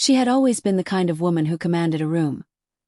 She had always been the kind of woman who commanded a room.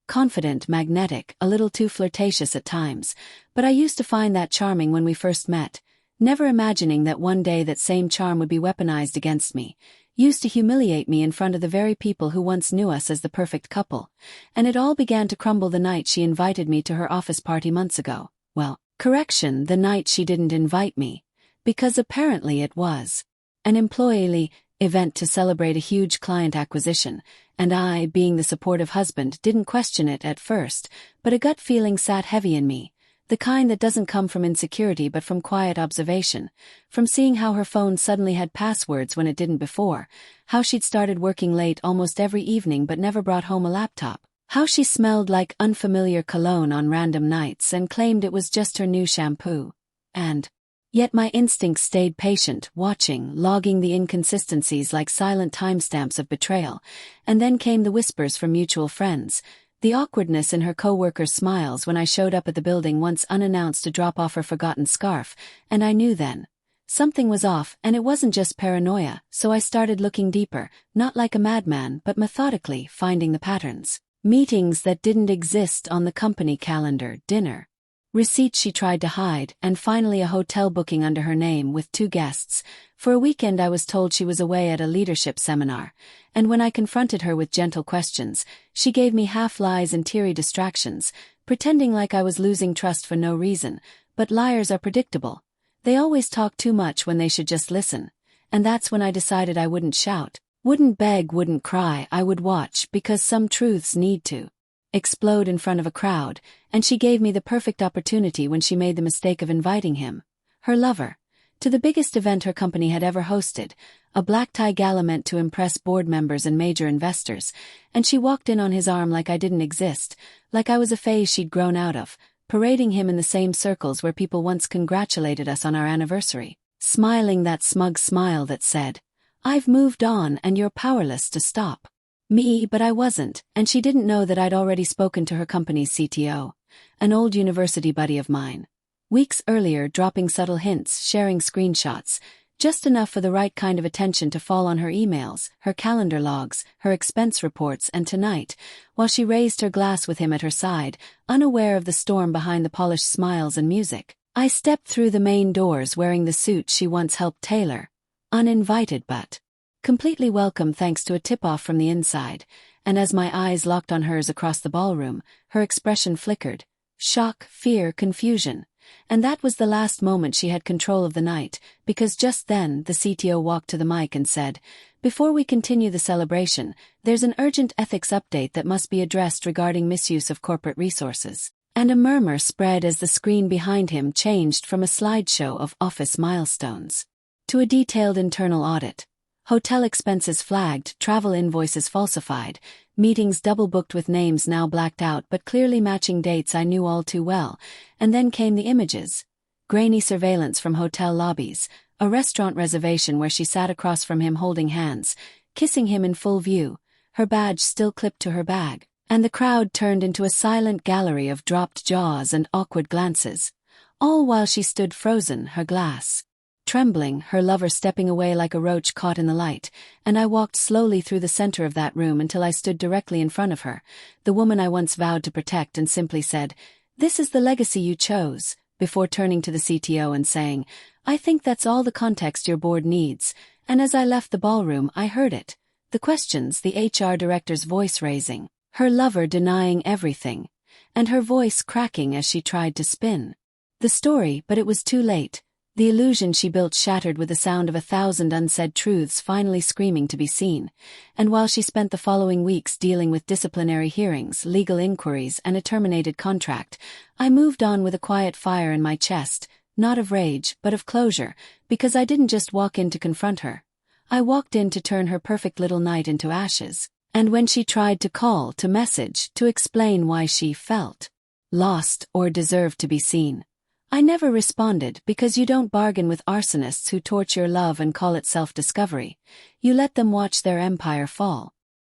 Confident, magnetic, a little too flirtatious at times, but I used to find that charming when we first met, never imagining that one day that same charm would be weaponized against me, used to humiliate me in front of the very people who once knew us as the perfect couple, and it all began to crumble the night she invited me to her office party months ago. Well, correction, the night she didn't invite me, because apparently it was an employee event to celebrate a huge client acquisition, and I, being the supportive husband, didn't question it at first, but a gut feeling sat heavy in me, the kind that doesn't come from insecurity but from quiet observation, from seeing how her phone suddenly had passwords when it didn't before, how she'd started working late almost every evening but never brought home a laptop, how she smelled like unfamiliar cologne on random nights and claimed it was just her new shampoo, and yet my instincts stayed patient, watching, logging the inconsistencies like silent timestamps of betrayal, and then came the whispers from mutual friends, the awkwardness in her co-workers' smiles when I showed up at the building once unannounced to drop off her forgotten scarf, and I knew then something was off, and it wasn't just paranoia, so I started looking deeper, not like a madman but methodically, finding the patterns. Meetings that didn't exist on the company calendar, dinner receipts she tried to hide, and finally a hotel booking under her name with 2 guests. For a weekend I was told she was away at a leadership seminar, and when I confronted her with gentle questions, she gave me half-lies and teary distractions, pretending like I was losing trust for no reason. But liars are predictable. They always talk too much when they should just listen. And that's when I decided I wouldn't shout, wouldn't beg, wouldn't cry. I would watch, because some truths need to explode in front of a crowd, and she gave me the perfect opportunity when she made the mistake of inviting him, her lover, to the biggest event her company had ever hosted, a black-tie gala meant to impress board members and major investors, and she walked in on his arm like I didn't exist, like I was a phase she'd grown out of, parading him in the same circles where people once congratulated us on our anniversary, smiling that smug smile that said, "I've moved on and you're powerless to stop me." But I wasn't, and she didn't know that I'd already spoken to her company's CTO, an old university buddy of mine. Weeks earlier, dropping subtle hints, sharing screenshots, just enough for the right kind of attention to fall on her emails, her calendar logs, her expense reports, and tonight, while she raised her glass with him at her side, unaware of the storm behind the polished smiles and music, I stepped through the main doors wearing the suit she once helped tailor, uninvited but completely welcome thanks to a tip-off from the inside, and as my eyes locked on hers across the ballroom, her expression flickered. Shock, fear, confusion. And that was the last moment she had control of the night, because just then the CTO walked to the mic and said, "Before we continue the celebration, there's an urgent ethics update that must be addressed regarding misuse of corporate resources." And a murmur spread as the screen behind him changed from a slideshow of office milestones to a detailed internal audit. Hotel expenses flagged, travel invoices falsified, meetings double-booked with names now blacked out but clearly matching dates I knew all too well, and then came the images. Grainy surveillance from hotel lobbies, a restaurant reservation where she sat across from him holding hands, kissing him in full view, her badge still clipped to her bag, and the crowd turned into a silent gallery of dropped jaws and awkward glances, all while she stood frozen, her glass trembling, her lover stepping away like a roach caught in the light, and I walked slowly through the center of that room until I stood directly in front of her, the woman I once vowed to protect, and simply said, "This is the legacy you chose," before turning to the CTO and saying, "I think that's all the context your board needs." And as I left the ballroom, I heard it. The questions, the HR director's voice raising, her lover denying everything, and her voice cracking as she tried to spin the story, but it was too late. The illusion she built shattered with the sound of 1,000 unsaid truths finally screaming to be seen, and while she spent the following weeks dealing with disciplinary hearings, legal inquiries, and a terminated contract, I moved on with a quiet fire in my chest, not of rage, but of closure, because I didn't just walk in to confront her. I walked in to turn her perfect little night into ashes, and when she tried to call, to message, to explain why she felt lost or deserved to be seen, I never responded, because you don't bargain with arsonists who torture love and call it self-discovery. You let them watch their empire fall.